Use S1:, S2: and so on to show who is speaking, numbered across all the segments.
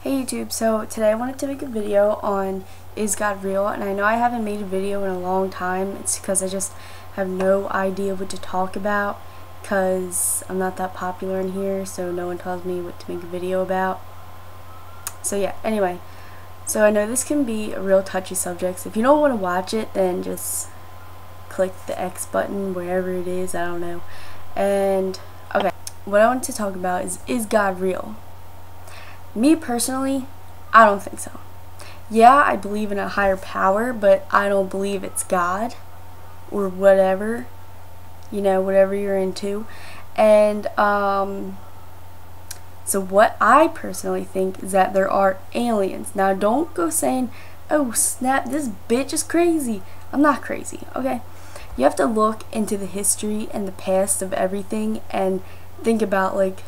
S1: Hey YouTube, so today I wanted to make a video on is God real, and I know I haven't made a video in a long time. It's because I just have no idea what to talk about because I'm not that popular in here, so no one tells me what to make a video about. So yeah, anyway, so I know this can be a real touchy subject, so if you don't want to watch it, then just click the X button wherever it is, I don't know. And okay, what I want to talk about is God real? Me personally, I don't think so. Yeah, I believe in a higher power, but I don't believe it's God or whatever, you know, whatever you're into. And so what I personally think is that there are aliens. Now don't go saying, oh snap, this bitch is crazy. I'm not crazy, okay? You have to look into the history and the past of everything and think about, like,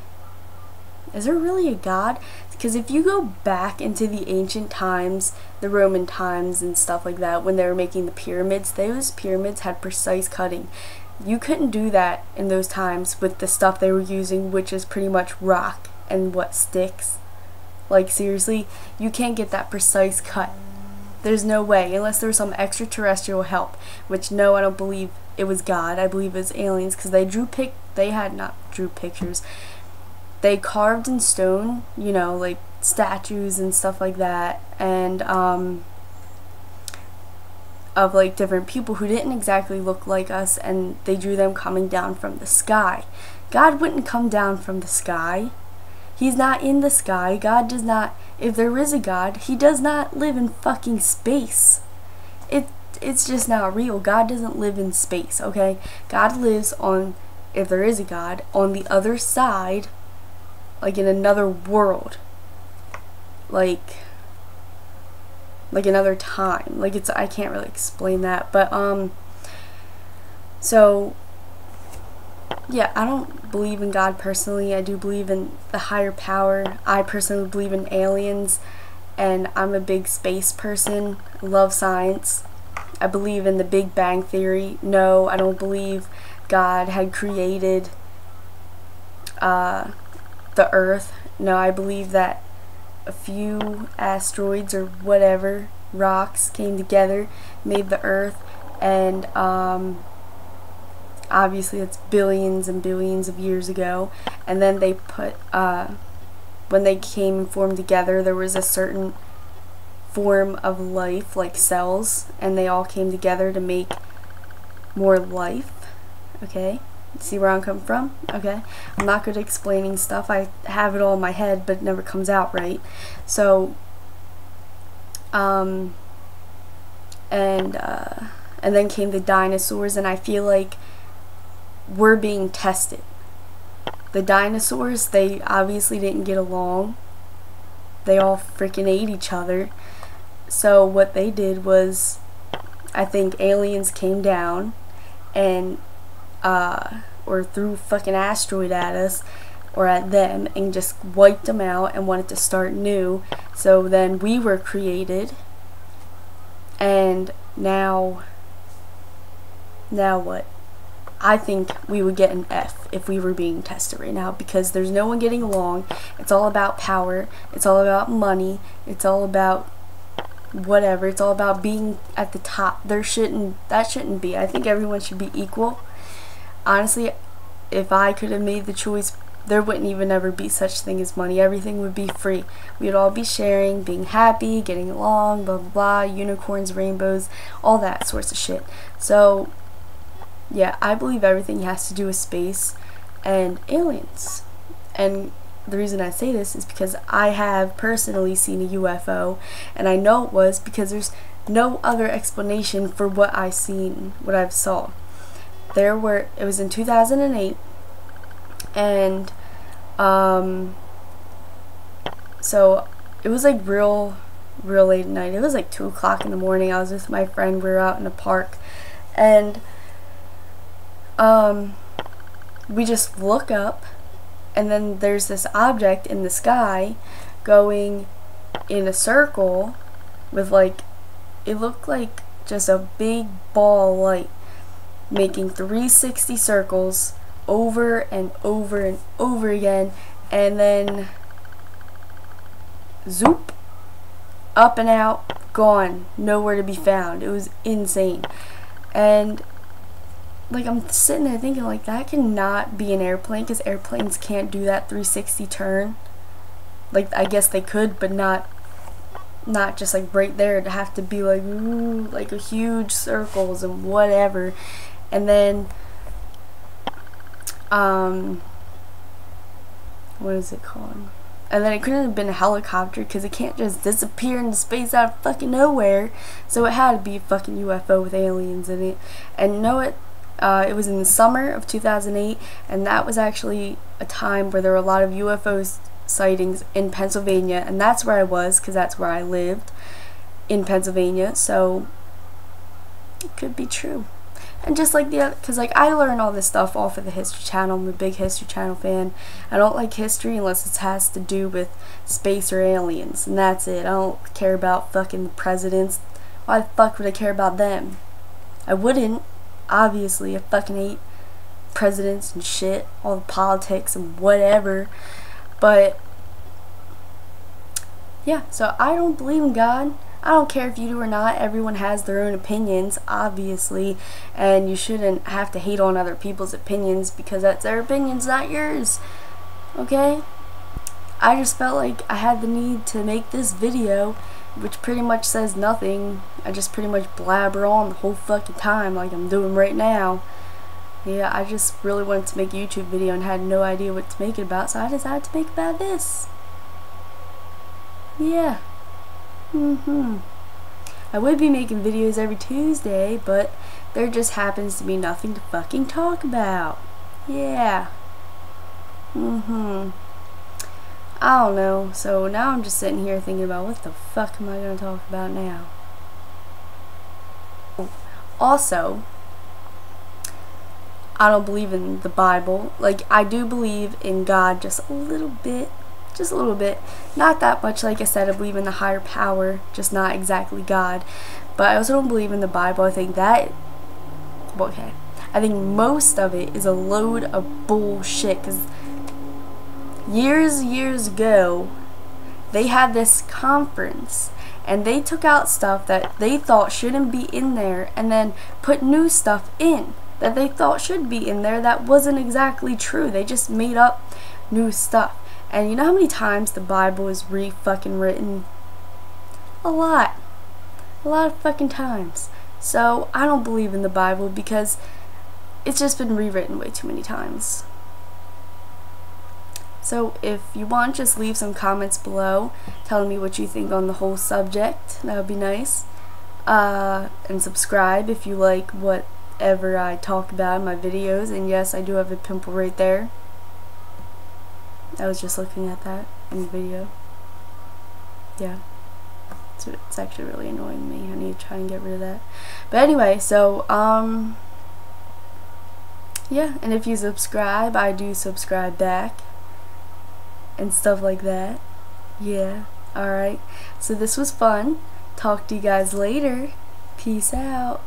S1: is there really a God? Because if you go back into the ancient times, the Roman times and stuff like that, when they were making the pyramids, those pyramids had precise cutting. You couldn't do that in those times with the stuff they were using, which is pretty much rock and what sticks. Like seriously, you can't get that precise cut. There's no way, unless there was some extraterrestrial help, which no, I don't believe it was God. I believe it was aliens, because they drew pictures. They carved in stone, you know, like statues and stuff like that, and of like different people who didn't exactly look like us, and they drew them coming down from the sky. God wouldn't come down from the sky. He's not in the sky. God does not, if there is a God, he does not live in fucking space. It's just not real. God doesn't live in space, okay? God lives on, if there is a God, on the other side, like in another world, like another time. Like I can't really explain that, but so yeah, I don't believe in God personally. I do believe in the higher power. I personally believe in aliens, and I'm a big space person. I love science. I believe in the Big Bang Theory. No, I don't believe God had created the Earth. No, I believe that a few asteroids or whatever, rocks, came together, made the Earth, and obviously it's billions and billions of years ago, and then they put, when they came and formed together, there was a certain form of life, like cells, and they all came together to make more life, okay? See where I'm coming from? Okay. I'm not good at explaining stuff. I have it all in my head, but it never comes out right. So, and then came the dinosaurs, and I feel like we're being tested. The dinosaurs, they obviously didn't get along. They all freaking ate each other. So what they did was, I think aliens came down and or threw fucking asteroid at us or at them and just wiped them out and wanted to start new. So then we were created, and now what? I think we would get an F if we were being tested right now, because there's no one getting along. It's all about power. It's all about money. It's all about whatever. It's all about being at the top. That shouldn't be. I think everyone should be equal. Honestly, if I could have made the choice, there wouldn't even ever be such thing as money. Everything would be free. We would all be sharing, being happy, getting along, blah blah blah, unicorns, rainbows, all that sorts of shit. So yeah, I believe everything has to do with space and aliens. And the reason I say this is because I have personally seen a UFO, and I know it was because there's no other explanation for what I seen, what I've saw. It was in 2008, and so it was like real late at night. It was like 2 o'clock in the morning. I was with my friend. We were out in a park, and we just look up, and then there's this object in the sky going in a circle with, like, it looked like just a big ball of light making 360 circles over and over and over again, and then zoop, up and out, gone, nowhere to be found. It was insane. And like, I'm sitting there thinking, like, that cannot be an airplane, because airplanes can't do that 360 turn. Like, I guess they could, but not just like right there. It'd have to be like, ooh, like a huge circles and whatever. And then what is it called? And then it couldn't have been a helicopter, because it can't just disappear into space out of fucking nowhere. So it had to be a fucking UFO with aliens in it. And you know what? It was in the summer of 2008, and that was actually a time where there were a lot of UFO sightings in Pennsylvania, and that's where I was, because that's where I lived, in Pennsylvania. So it could be true. And just like the other, because like I learn all this stuff off of the History Channel. I'm a big History Channel fan. I don't like history unless it has to do with space or aliens, and that's it. I don't care about fucking the presidents. Why the fuck would I care about them? I wouldn't. Obviously, I fucking hate presidents and shit, all the politics and whatever. But yeah, so I don't believe in God. I don't care if you do or not. Everyone has their own opinions, obviously, and you shouldn't have to hate on other people's opinions, because that's their opinions, not yours. Okay? I just felt like I had the need to make this video, which pretty much says nothing. I just pretty much blabber on the whole fucking time, like I'm doing right now. Yeah, I just really wanted to make a YouTube video and had no idea what to make it about, so I decided to make it about this. Yeah. I would be making videos every Tuesday, but there just happens to be nothing to fucking talk about. Yeah. I don't know. So now I'm just sitting here thinking about, what the fuck am I going to talk about now? Also, I don't believe in the Bible. Like, I do believe in God just a little bit. Just a little bit. Not that much. Like I said, I believe in the higher power, just not exactly God. But I also don't believe in the Bible. I think that, okay, I think most of it is a load of bullshit, because years ago they had this conference and they took out stuff that they thought shouldn't be in there, and then put new stuff in that they thought should be in there that wasn't exactly true. They just made up new stuff. And you know how many times the Bible is fucking written? A lot of fucking times. So I don't believe in the Bible, because it's just been rewritten way too many times. So if you want, just leave some comments below telling me what you think on the whole subject. That would be nice. And subscribe if you like whatever I talk about in my videos. And yes, I do have a pimple right there. I was just looking at that in the video. Yeah. So it's actually really annoying me. I need to try and get rid of that. But anyway, so, yeah. And if you subscribe, I do subscribe back. And stuff like that. Yeah. Alright. So this was fun. Talk to you guys later. Peace out.